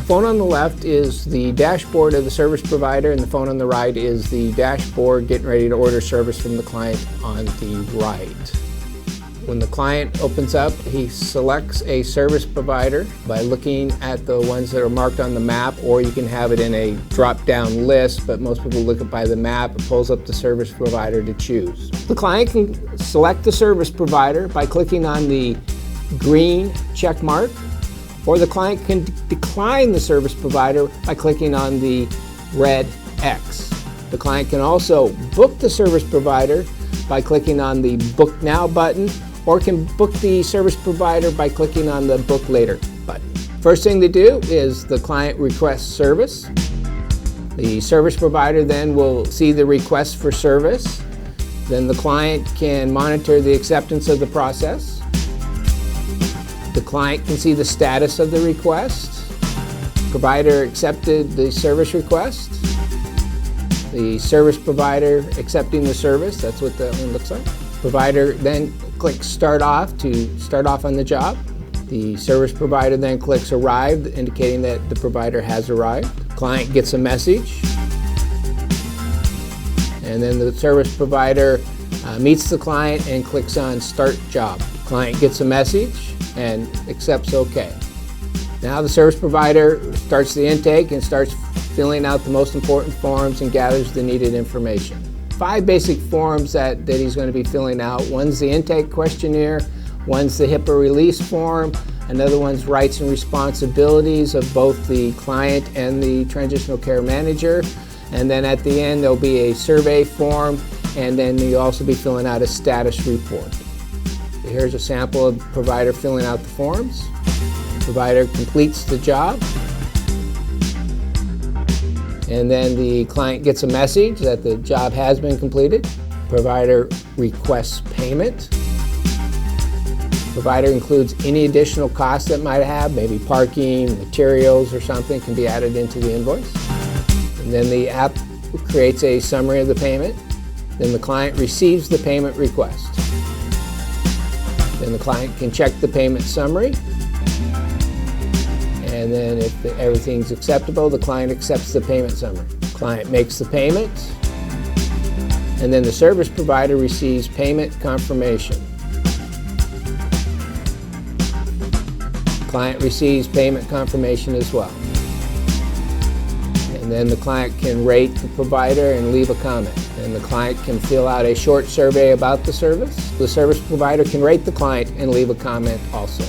phone on the left is the dashboard of the service provider, and the phone on the right is the dashboard getting ready to order service from the client on the right. When the client opens up, he selects a service provider by looking at the ones that are marked on the map, or you can have it in a drop-down list, but most people look it by the map. It pulls up the service provider to choose. The client can select the service provider by clicking on the green check mark, or the client can decline the service provider by clicking on the red X. The client can also book the service provider by clicking on the Book Now button, or can book the service provider by clicking on the Book Later button. First thing to do is the client requests service. The service provider then will see the request for service. Then the client can monitor the acceptance of the process. The client can see the status of the request. Provider accepted the service request. The service provider accepting the service, that's what that one looks like. Provider then clicks Start Off to start off on the job. The service provider then clicks Arrived, indicating that the provider has arrived. Client gets a message. And then the service provider meets the client and clicks on Start Job. Client gets a message and accepts OK. Now the service provider starts the intake and starts filling out the most important forms and gathers the needed information. 5 basic forms that he's going to be filling out. One's the intake questionnaire, one's the HIPAA release form, another one's rights and responsibilities of both the client and the transitional care manager, and then at the end there'll be a survey form, and then you'll also be filling out a status report. Here's a sample of the provider filling out the forms. Provider completes the job, and then the client gets a message that the job has been completed. Provider requests payment. Provider includes any additional costs that might have, maybe parking, materials or something can be added into the invoice. And then the app creates a summary of the payment. Then the client receives the payment request. Then the client can check the payment summary. And then if everything's acceptable, the client accepts the payment summary. Client makes the payment, and then the service provider receives payment confirmation. Client receives payment confirmation as well. And then the client can rate the provider and leave a comment. And the client can fill out a short survey about the service. The service provider can rate the client and leave a comment also.